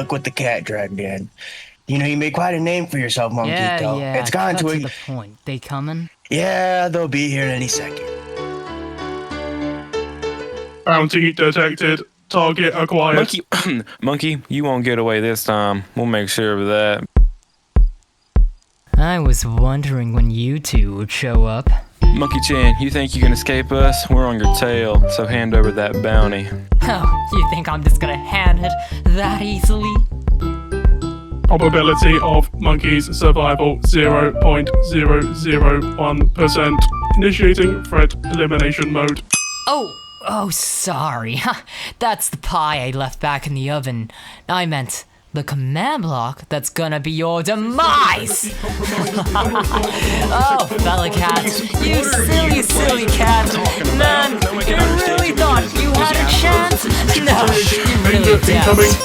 look what the cat dragged in. You know, you made quite a name for yourself, Monkito. Yeah, It's gone cut to to the point. They coming? Yeah, they'll be here any second. Bounty detected. Target acquired. Monkey, you won't get away this time. We'll make sure of that. I was wondering when you two would show up. Monkey Chan, you think you can escape us? We're on your tail, so hand over that bounty. Oh, you think I'm just gonna hand it that easily? Probability of monkey's survival 0.001%. Initiating threat elimination mode. Oh, sorry. That's the pie I left back in the oven. I meant the command block that's gonna be your demise! Oh, fella cat, you silly cat. Man, you really thought you had a chance? No, you really didn't.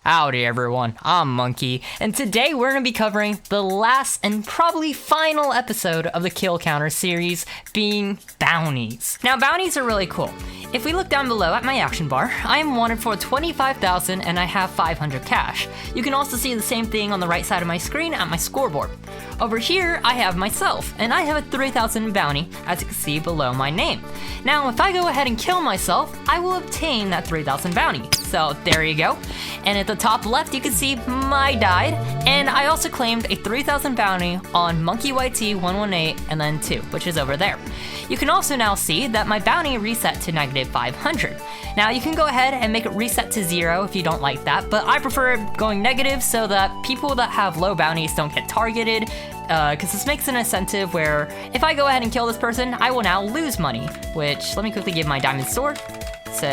Howdy everyone, I'm Monkey, and today we're going to be covering the last and probably final episode of the Kill Counter series, being bounties. Now bounties are really cool. If we look down below at my action bar, I am wanted for 25,000 and I have 500 cash. You can also see the same thing on the right side of my screen at my scoreboard. Over here, I have myself, and I have a 3,000 bounty, as you can see below my name. Now, if I go ahead and kill myself, I will obtain that 3,000 bounty. So there you go. And at the top left, you can see my died, and I also claimed a 3,000 bounty on Monkey YT 118 and then 2, which is over there. You can also now see that my bounty reset to -500. Now you can go ahead and make it reset to 0 if you don't like that, but I prefer going negative so that people that have low bounties don't get targeted, because this makes an incentive where if I go ahead and kill this person, I will now lose money, which, let me quickly give my diamond sword. So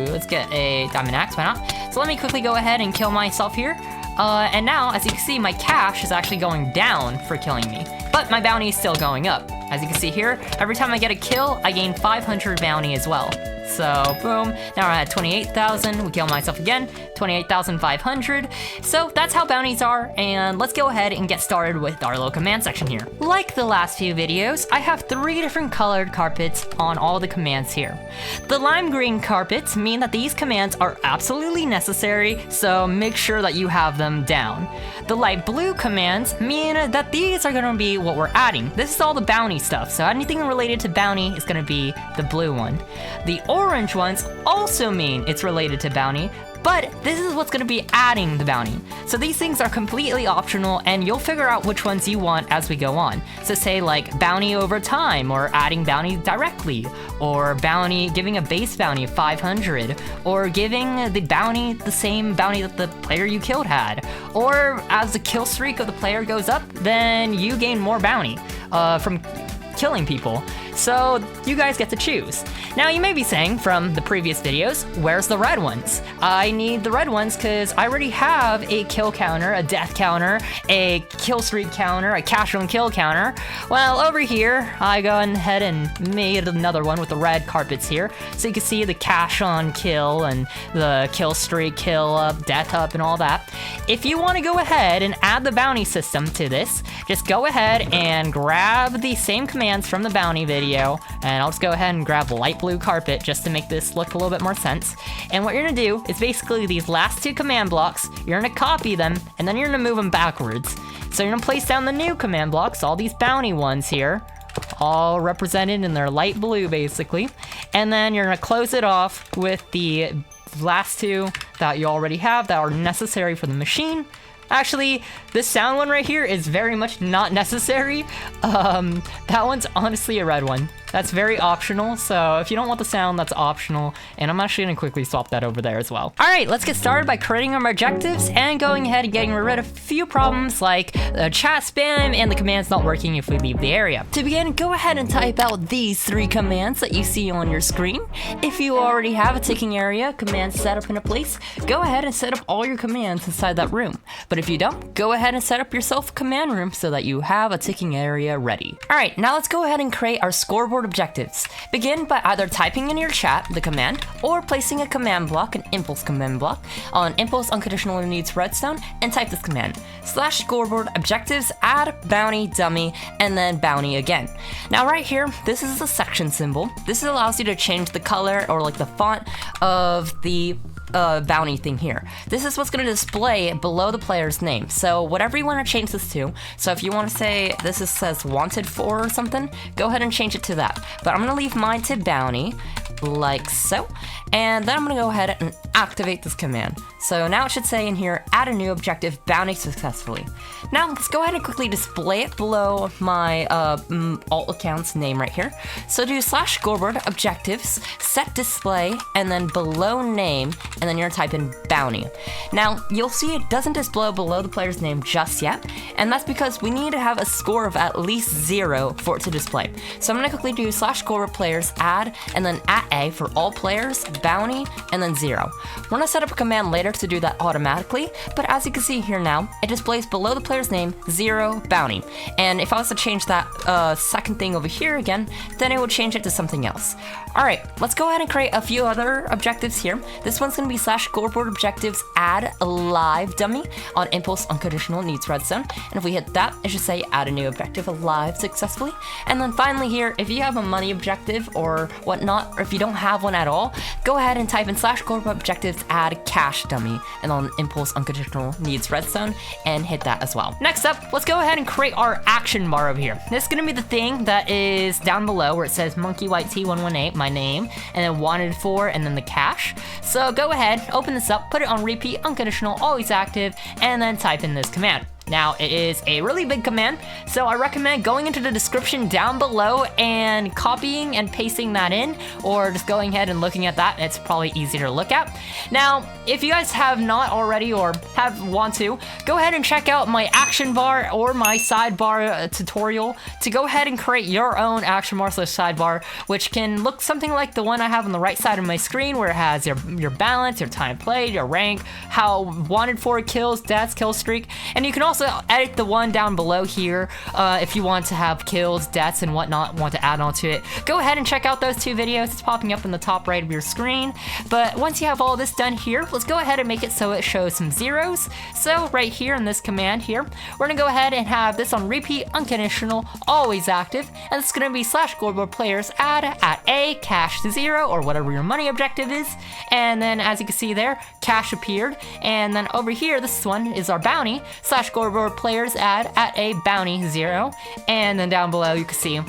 let's get a diamond axe, why not? So let me quickly go ahead and kill myself here. And now, as you can see, my cash is actually going down for killing me, but my bounty is still going up. As you can see here, every time I get a kill, I gain 500 bounty as well. So boom, now we're at 28,000, we kill myself again, 28,500. So that's how bounties are, and let's go ahead and get started with our little command section here. Like the last few videos, I have 3 different colored carpets on all the commands here. The lime green carpets mean that these commands are absolutely necessary, so make sure that you have them down. The light blue commands mean that these are gonna be what we're adding. This is all the bounty stuff, so anything related to bounty is gonna be the blue one. The orange ones also mean it's related to bounty, but this is what's going to be adding the bounty. So these things are completely optional, and you'll figure out which ones you want as we go on. So say like bounty over time, or adding bounty directly, or bounty, giving a base bounty of 500, or giving the bounty the same bounty that the player you killed had. Or as the kill streak of the player goes up, then you gain more bounty from killing people. So you guys get to choose. Now you may be saying from the previous videos, where's the red ones? I need the red ones because I already have a kill counter, a death counter, a kill streak counter, a cash on kill counter. Well, over here, I go ahead and made another one with the red carpets here. So you can see the cash on kill and the kill streak, kill up, death up, and all that. If you want to go ahead and add the bounty system to this, just go ahead and grab the same commands from the bounty video, and I'll just go ahead and grab the light blue carpet just to make this look a little bit more sense. And what you're gonna do is basically these last 2 command blocks, you're gonna copy them, and then you're gonna move them backwards. So you're gonna place down the new command blocks, all these bounty ones here, all represented in their light blue basically, and then you're gonna close it off with the last 2 that you already have that are necessary for the machine. Actually, this sound one right here is very much not necessary. That one's honestly a red one. That's very optional, so if you don't want the sound, that's optional, and I'm actually gonna quickly swap that over there as well. Alright, let's get started by creating our objectives and going ahead and getting rid of a few problems like chat spam and the commands not working if we leave the area. To begin, go ahead and type out these 3 commands that you see on your screen. If you already have a ticking area command set up in a place, go ahead and set up all your commands inside that room. But if you don't, go ahead and set up yourself a command room so that you have a ticking area ready. Alright, now let's go ahead and create our scoreboard objectives. Begin by either typing in your chat the command or placing a command block, an impulse command block, on impulse unconditional needs redstone, and type this command: /scoreboard objectives add bounty dummy and then bounty again. Now right here, this is a section symbol. This allows you to change the color or like the font of the bounty thing here. This is what's going to display below the player's name. So whatever you want to change this to, so if you want to say this says wanted for or something, go ahead and change it to that. But I'm going to leave mine to bounty, like so. And then I'm going to go ahead and activate this command. So now it should say in here, add a new objective, bounty successfully. Now let's go ahead and quickly display it below my alt account's name right here. So do /scoreboard objectives, set display, and then below name, and then you're gonna type in bounty. Now you'll see it doesn't display below the player's name just yet, and that's because we need to have a score of at least 0 for it to display. So I'm gonna quickly do /scoreboard players add, and then @a for all players, bounty, and then 0. We're gonna set up a command later to do that automatically, but as you can see here now, it displays below the player's name 0 bounty. And if I was to change that second thing over here again, then it would change it to something else. Alright, let's go ahead and create a few other objectives here. This one's gonna be /scoreboard objectives add a live dummy on impulse unconditional needs redstone. And if we hit that, it should say add a new objective alive successfully. And then finally here, if you have a money objective or whatnot, or if you don't have one at all, go ahead and type in /scoreboard objectives add cash dummy and on impulse unconditional needs redstone and hit that as well. Next up, let's go ahead and create our action bar over here. This is gonna be the thing that is down below where it says monkey white t118, my name, and then wanted for, and then the cash. So go ahead, open this up, put it on repeat unconditional always active, and then type in this command. Now, it is a really big command, so I recommend going into the description down below and copying and pasting that in, or just going ahead and looking at that. It's probably easier to look at. Now, if you guys have not already or want to, go ahead and check out my action bar or my sidebar tutorial to go ahead and create your own action bar / sidebar, which can look something like the one I have on the right side of my screen, where it has your balance, your time played, your rank, how wanted for kills, deaths, kill streak, and you can also edit the one down below here if you want to have kills, deaths, and whatnot, want to add on to it. Go ahead and check out those 2 videos. It's popping up in the top right of your screen. But once you have all this done here, let's go ahead and make it so it shows some zeros. So right here in this command here, we're gonna go ahead and have this on repeat unconditional always active, and it's gonna be /scoreboard players add @a cash to 0 or whatever your money objective is. And then as you can see there, cash appeared. And then over here, this one is our bounty /scoreboard players add @a bounty 0, and then down below you can see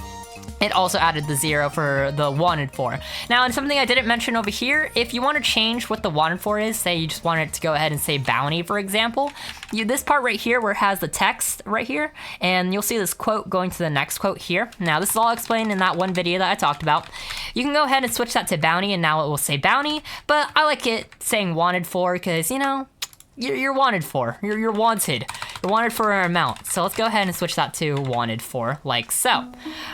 it also added the 0 for the wanted for. Now, and something I didn't mention over here, if you want to change what the wanted for is, say you just want it to go ahead and say bounty, for example, this part right here where it has the text right here, and you'll see this quote going to the next quote here. Now, this is all explained in that one video that I talked about. You can go ahead and switch that to bounty, and now it will say bounty, but I like it saying wanted for because, you know, you're wanted for. You're wanted. You're wanted for an amount. So let's go ahead and switch that to wanted for, like so.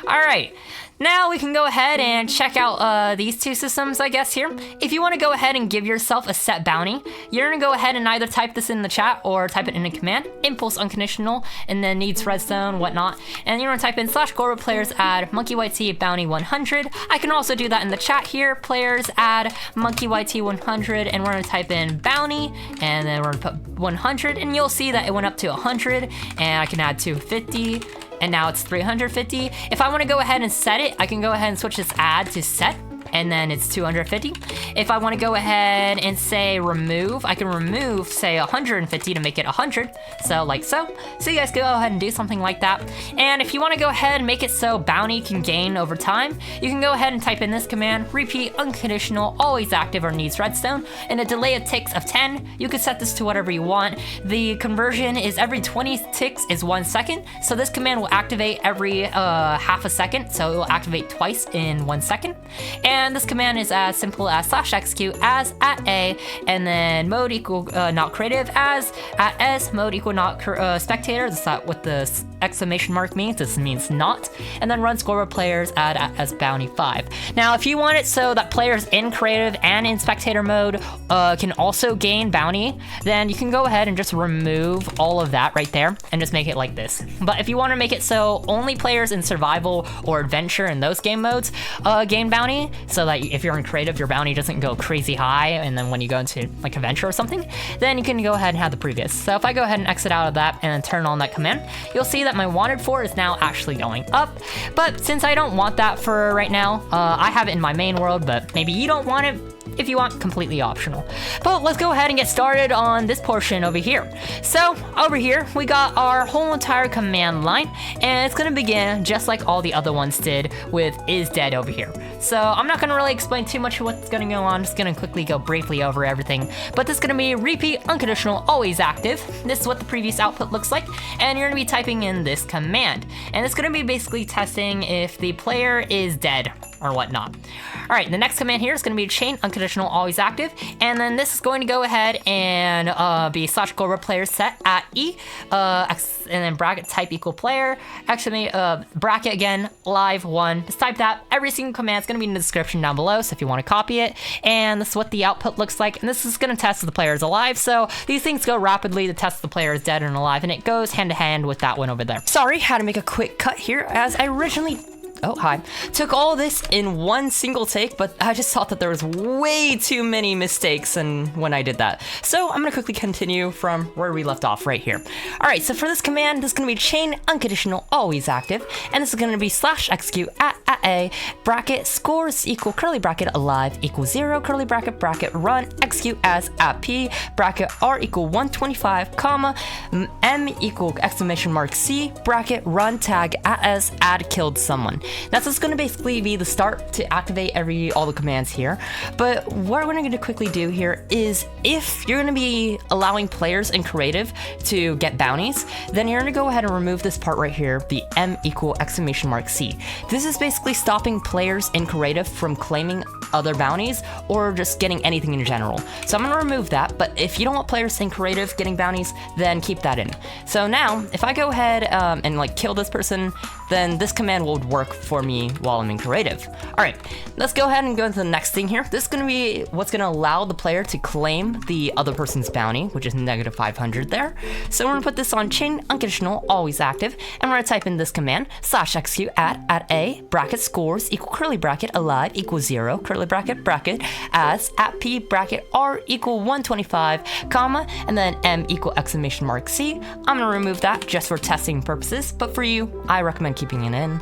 All right. Now we can go ahead and check out these 2 systems, I guess, here. If you want to go ahead and give yourself a set bounty, you're going to go ahead and either type this in the chat or type it in a command, impulse unconditional, and then needs redstone, whatnot. And you're going to type in /scoreboard players add monkey white t bounty 100. I can also do that in the chat here, players add monkey white t 100, and we're going to type in bounty, and then we're going to put 100, and you'll see that it went up to 100, and I can add 250. And now it's 350. If I want to go ahead and set it, I can go ahead and switch this add to set, and then it's 250. If I want to go ahead and say remove, I can remove, say 150 to make it 100. So like so. So you guys go ahead and do something like that. And if you want to go ahead and make it so bounty can gain over time, you can go ahead and type in this command, repeat unconditional always active or needs redstone, and a delay of ticks of 10. You can set this to whatever you want. The conversion is every 20 ticks is 1 second. So this command will activate every half a second. So it will activate twice in 1 second. And this command is as simple as /execute as @a, and then mode equal not creative as @s, mode equal not spectator. That's not with the exclamation mark means. This means not. And then run scoreboard players add as bounty 5. Now, if you want it so that players in creative and in spectator mode can also gain bounty, then you can go ahead and just remove all of that right there and just make it like this. But if you want to make it so only players in survival or adventure in those game modes gain bounty, so that if you're in creative, your bounty doesn't go crazy high, and then when you go into like adventure or something, then you can go ahead and have the previous. So if I go ahead and exit out of that and then turn on that command, you'll see that my wanted for is now actually going up. But since I don't want that for right now, I have it in my main world, but maybe you don't want it. If you want, completely optional. But let's go ahead and get started on this portion over here. So over here, we got our whole entire command line, and it's gonna begin just like all the other ones did with is dead over here. So I'm not gonna really explain too much of what's gonna go on, I'm just gonna quickly go briefly over everything. But this is gonna be repeat unconditional always active. This is what the previous output looks like, and you're gonna be typing in this command. And it's gonna be basically testing if the player is dead or whatnot. All right, the next command here is going to be chain unconditional always active, and then this is going to go ahead and be slash scoreboard player set at e, and then bracket type equal player, bracket again live 1. Just type that. Every single command is going to be in the description down below, so if you want to copy it. And this is what the output looks like, and this is going to test if the player is alive. So these things go rapidly to test if the player is dead and alive, and it goes hand to hand with that one over there. Sorry, had to make a quick cut here as I originally took all this in one single take, but I just thought that there was way too many mistakes when I did that. So I'm gonna quickly continue from where we left off right here. All right, so for this command, this is gonna be chain unconditional always active, and this is gonna be slash execute at a bracket scores equal curly bracket alive equal 0 curly bracket run execute as at p bracket r equal 125 comma m equal exclamation mark c bracket run tag as add killed someone. That's just going to basically be the start to activate all the commands here. But what we're going to quickly do here is if you're going to be allowing players in creative to get bounties, then you're going to go ahead and remove this part right here, the m equal exclamation mark c. This is basically stopping players in creative from claiming other bounties or just getting anything in general. So I'm going to remove that, but if you don't want players in creative getting bounties, then keep that in. So now if I go ahead and like kill this person, then this command will work for me while I'm in creative. All right, let's go ahead and go into the next thing here. This is going to be what's going to allow the player to claim the other person's bounty, which is negative 500 there. So we're going to put this on chain unconditional always active, and we're going to type in this command slash execute at a bracket scores equal curly bracket alive equal 0 curly bracket as at p bracket r equal 125 comma and then m equal exclamation mark c. I'm going to remove that just for testing purposes, but for you, I recommend keeping it in.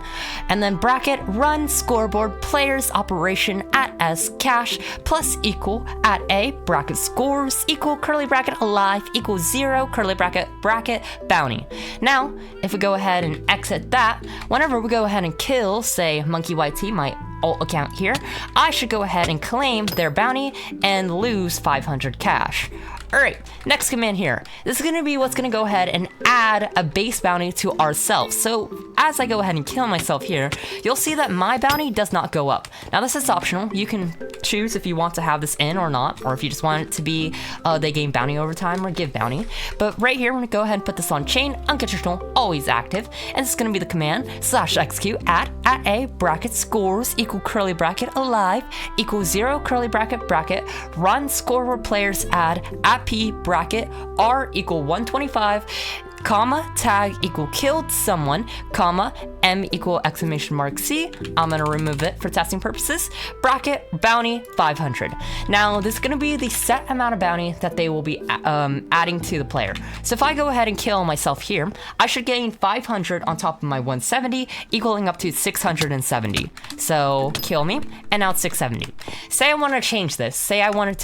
And then bracket run scoreboard players operation at as cash plus equal at a bracket scores equal curly bracket alive equal 0 curly bracket bounty. Now, if we go ahead and exit that, whenever we go ahead and kill, say Monkey YT, my alt account here, I should go ahead and claim their bounty and lose 500 cash. All right, next command here. This is gonna be what's gonna go ahead and add a base bounty to ourselves. So as I go ahead and kill myself here, you'll see that my bounty does not go up. Now this is optional. You can choose if you want to have this in or not, or if you just want it to be they gain bounty over time or give bounty. But right here, I'm gonna go ahead and put this on chain unconditional always active, and this is gonna be the command slash execute at a bracket scores equal curly bracket alive equal 0 curly bracket run scoreboard players add at p bracket r equal 125 comma tag equal killed someone comma m equal exclamation mark c. I'm gonna remove it for testing purposes. Bracket bounty 500. Now this is gonna be the set amount of bounty that they will be adding to the player. So if I go ahead and kill myself here, I should gain 500 on top of my 170, equaling up to 670. So kill me, and now it's 670. Say I want to change this. Say I want it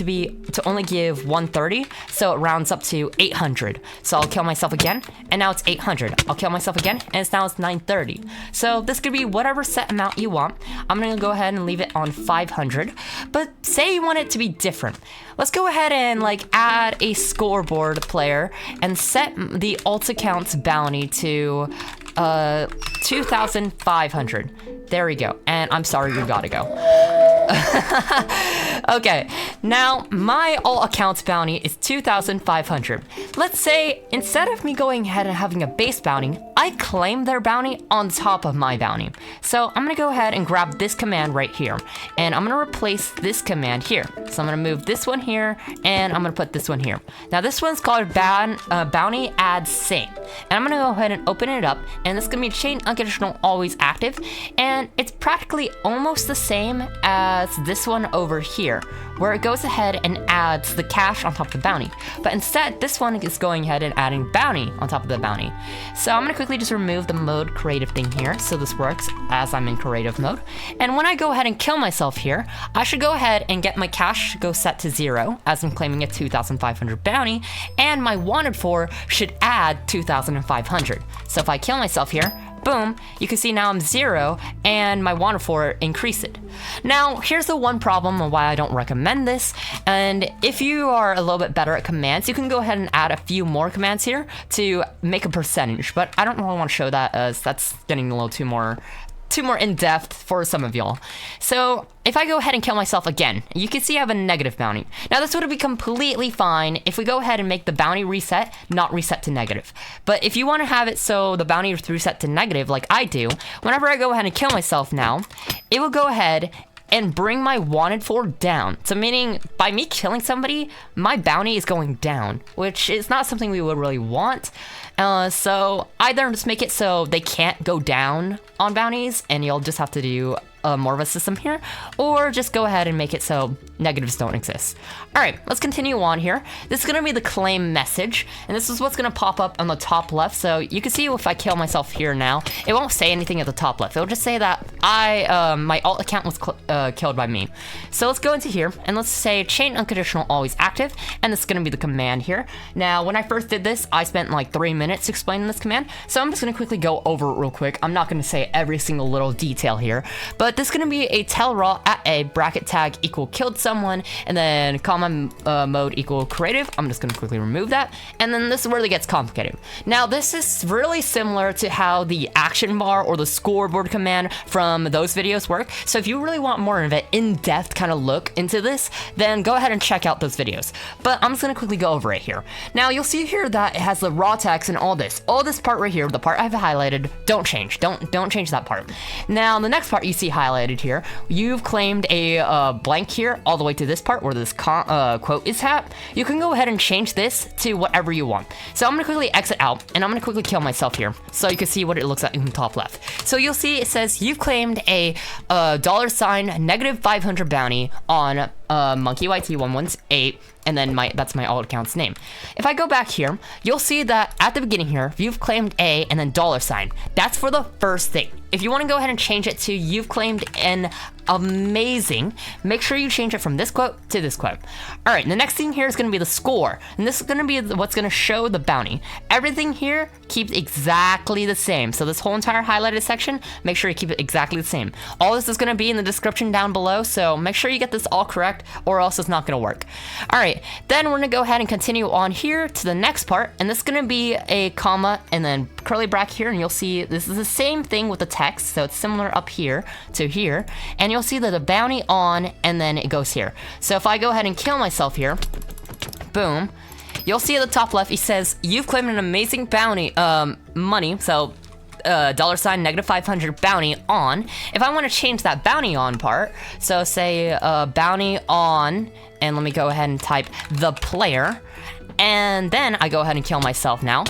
to only give 130, so it rounds up to 800. So I'll kill myself again, and now it's 800. I'll kill myself again, and now it's 930. So this could be whatever set amount you want. I'm gonna go ahead and leave it on 500, but say you want it to be different. Let's go ahead and like add a scoreboard player and set the alt account's bounty to 2,500. There we go. And I'm sorry, you gotta go. Okay, now my all accounts bounty is 2,500. Let's say instead of me going ahead and having a base bounty, I claim their bounty on top of my bounty. So I'm gonna go ahead and grab this command right here, and I'm gonna replace this command here. So I'm gonna move this one here, and I'm gonna put this one here. Now this one's called bounty add same, and I'm gonna go ahead and open it up, and it's gonna be chain unconditional always active, and it's practically almost the same as this one over here, where it goes ahead and adds the cash on top of the bounty. But instead, this one is going ahead and adding bounty on top of the bounty. So I'm gonna quickly just remove the mode creative thing here, so this works as I'm in creative mode. And when I go ahead and kill myself here, I should go ahead and get my cash go set to 0, as I'm claiming a 2,500 bounty, and my wanted for should add 2,500. So if I kill myself here, boom, you can see now I'm 0, and my wanted for increased. Now, here's the one problem on why I don't recommend this, and if you are a little bit better at commands, you can go ahead and add a few more commands here to make a percentage, but I don't really want to show that as that's getting a little too more in-depth for some of y'all. So if I go ahead and kill myself again, you can see I have a negative bounty. Now this would be completely fine if we go ahead and make the bounty reset, not reset to negative. But if you want to have it so the bounty is reset to negative like I do, whenever I go ahead and kill myself now, it will go ahead and bring my wanted for down. So meaning by me killing somebody, my bounty is going down, which is not something we would really want. So either just make it so they can't go down on bounties and you'll just have to do more of a system here, or just go ahead and make it so negatives don't exist. All right, let's continue on here. This is gonna be the claim message, and this is what's gonna pop up on the top left. So you can see if I kill myself here now, it won't say anything at the top left. It'll just say that my alt account was killed by me. So let's go into here, and let's say chain unconditional always active, and this is gonna be the command here. Now, when I first did this, I spent like 3 minutes explaining this command, so I'm just gonna quickly go over it real quick. I'm not gonna say every single little detail here, but this is gonna be a titleraw at a bracket tag equal killed someone, and then command mode equal creative. I'm just gonna quickly remove that, and then this is where it gets complicated. Now this is really similar to how the action bar or the scoreboard command from those videos work. So if you really want more of an in-depth kind of look into this, then go ahead and check out those videos. But I'm just gonna quickly go over it here. Now you'll see here that it has the raw text and all this part right here, the part I've highlighted, don't change. Don't change that part. Now the next part you see highlighted here, you've claimed a blank here all the way to this part where this quote is at. You can go ahead and change this to whatever you want. So I'm gonna quickly exit out, and I'm gonna quickly kill myself here so you can see what it looks like in the top left. So you'll see it says you've claimed a $ negative 500 bounty on monkeyyt118, and then that's my alt account's name. If I go back here, you'll see that at the beginning here, you've claimed a and then $. That's for the first thing. If you want to go ahead and change it to you've claimed an amazing, make sure you change it from this quote to this quote. All right, the next thing here is going to be the score, and this is going to be what's going to show the bounty. Everything here keeps exactly the same. So this whole entire highlighted section, make sure you keep it exactly the same. All this is going to be in the description down below, so make sure you get this all correct or else it's not going to work. All right, then we're going to go ahead and continue on here to the next part, and this is going to be a comma and then curly bracket here, and you'll see this is the same thing with the text, so it's similar up here to here, and you'll see that the bounty on, and then it goes here. So if I go ahead and kill myself here, boom, you'll see at the top left, it says, you've claimed an amazing bounty, money, so $ negative 500 bounty on. If I want to change that bounty on part, so say bounty on, and let me go ahead and type the player, and then I go ahead and kill myself now,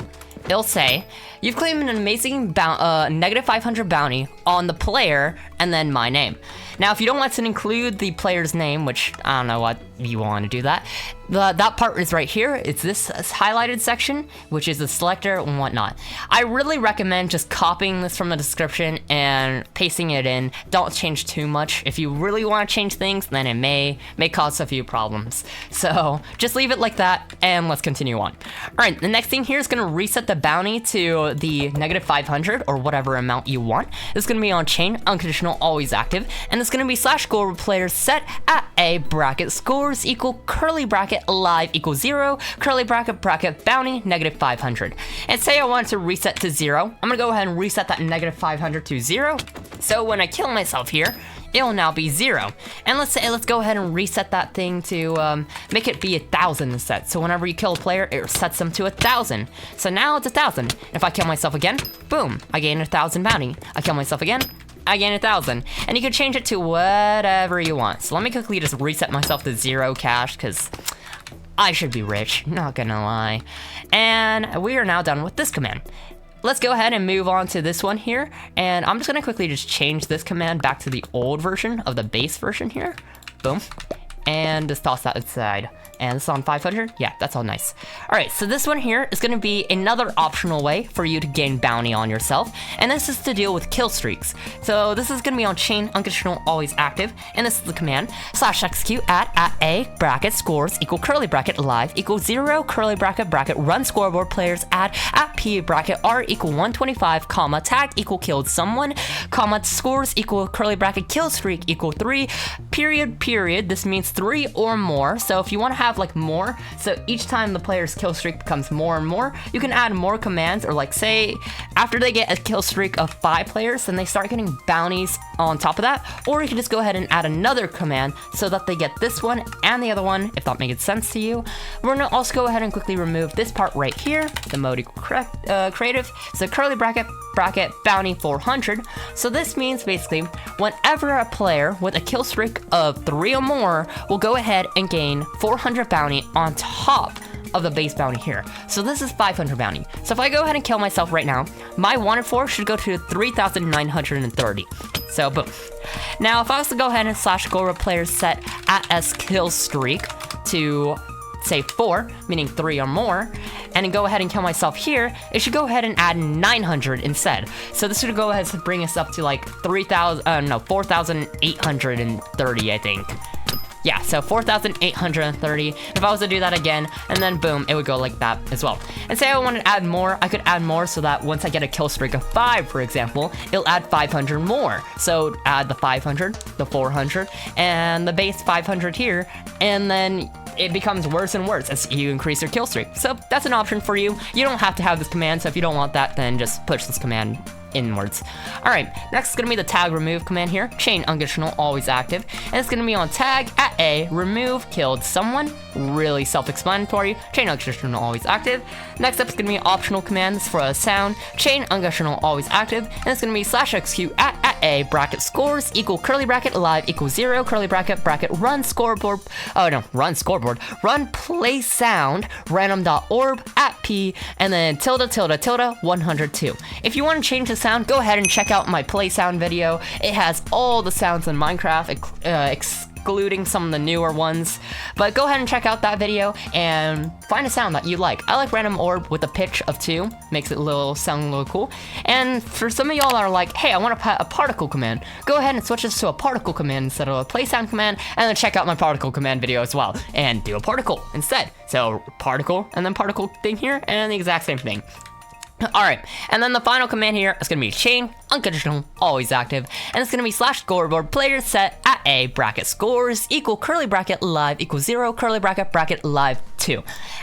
it'll say, you've claimed an amazing negative 500 bounty on the player, and then my name. Now, if you don't want to include the player's name, which I don't know what you want to do that part is right here. It's this highlighted section, which is the selector and whatnot. I really recommend just copying this from the description and pasting it in. Don't change too much. If you really want to change things, then it may cause a few problems. So just leave it like that, and let's continue on. All right, the next thing here is going to reset the bounty to the negative 500 or whatever amount you want. This is going to be on chain unconditional always active, and it's going to be /score player set at a bracket scores equal curly bracket live equals 0 curly bracket bounty negative 500. And say I want to reset to 0, I'm gonna go ahead and reset that negative 500 to 0. So when I kill myself here, it will now be 0. And let's go ahead and reset that thing to make it be 1,000 instead. So whenever you kill a player, it sets them to 1,000. So now it's 1,000. If I kill myself again, boom, I gain 1,000 bounty. I kill myself again, I gain 1,000. And you can change it to whatever you want. So let me quickly just reset myself to 0 cash, because I should be rich, not gonna lie. And we are now done with this command. Let's go ahead and move on to this one here. And I'm just gonna quickly just change this command back to the old version of the base version here. Boom. And just toss that aside. And it's on 500? Yeah, that's all nice. All right, so this one here is gonna be another optional way for you to gain bounty on yourself, and this is to deal with kill streaks. So this is gonna be on chain unconditional always active, and this is the command /execute at a bracket scores equal curly bracket live equal 0 curly bracket bracket run scoreboard players at p bracket r equal 125 comma tag equal killed someone comma scores equal curly bracket kill streak equal 3 period. This means 3 or more. So if you want to have like more, so each time the player's kill streak becomes more and more, you can add more commands, or like say after they get a kill streak of 5 players, then they start getting bounties on top of that. Or you can just go ahead and add another command so that they get this one and the other one, if that makes sense to you. We're gonna also go ahead and quickly remove this part right here, the mode equal creative. So curly bracket bounty 400. So this means basically whenever a player with a kill streak of 3 or more will go ahead and gain 400 bounty on top of the base bounty here. So this is 500 bounty. So if I go ahead and kill myself right now, my wanted for should go to 3,930. So boom. Now if I was to go ahead and /scoreboard players set at s kill streak to say 4, meaning 3 or more, and then go ahead and kill myself here, it should go ahead and add 900 instead. So this should go ahead and bring us up to like 4,830, I think. Yeah, so 4,830. If I was to do that again, and then boom, it would go like that as well. And say I wanted to add more, I could add more so that once I get a kill streak of 5, for example, it'll add 500 more. So add the 500, the 400, and the base 500 here, and then it becomes worse and worse as you increase your kill streak. So that's an option for you. You don't have to have this command, so if you don't want that, then just push this command inwards. All right, next is gonna be the tag remove command here, chain unconditional always active, and it's gonna be on tag at a remove killed someone, really self-explanatory, chain unconditional always active. Next up is gonna be optional commands for a sound, chain unconditional always active, and it's gonna be /execute at a bracket scores equal curly bracket live equal 0 curly bracket bracket run scoreboard, run play sound random.orb at p and then tilde 102. If you want to change the sound, go ahead and check out my play sound video. It has all the sounds in Minecraft, excluding some of the newer ones. But go ahead and check out that video and find a sound that you like. I like random orb with a pitch of 2, makes it sound a little cool. And for some of y'all that are like, hey, I want a particle command, go ahead and switch this to a particle command instead of a play sound command, and then check out my particle command video as well, and do a particle instead. So particle, and then particle thing here, and the exact same thing. Alright, and then the final command here is going to be chain unconditional always active, and it's going to be /scoreboard players set at a bracket scores equal curly bracket live equal 0 curly bracket bracket live 2.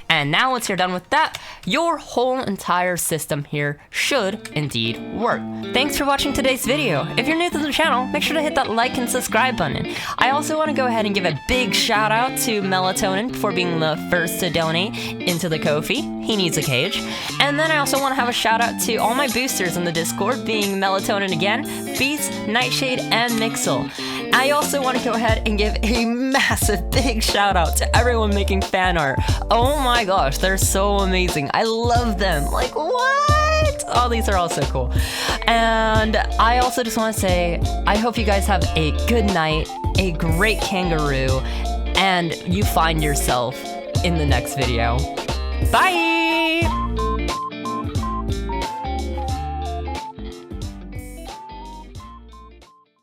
And now once you're done with that, your whole entire system here should indeed work. Thanks for watching today's video. If you're new to the channel, make sure to hit that like and subscribe button. I also want to go ahead and give a big shout out to Melatonin for being the first to donate into the Ko-fi. He needs a cage. And then I also want to have a shout out to all my boosters in the Discord, being Melatonin again, Beats, Nightshade, and Mixel. I also want to go ahead and give a massive big shout out to everyone making fan art. Oh my gosh, they're so amazing. I love them. Like, what? Oh, these are all so cool. And I also just want to say, I hope you guys have a good night, a great kangaroo, and you find yourself in the next video. Bye!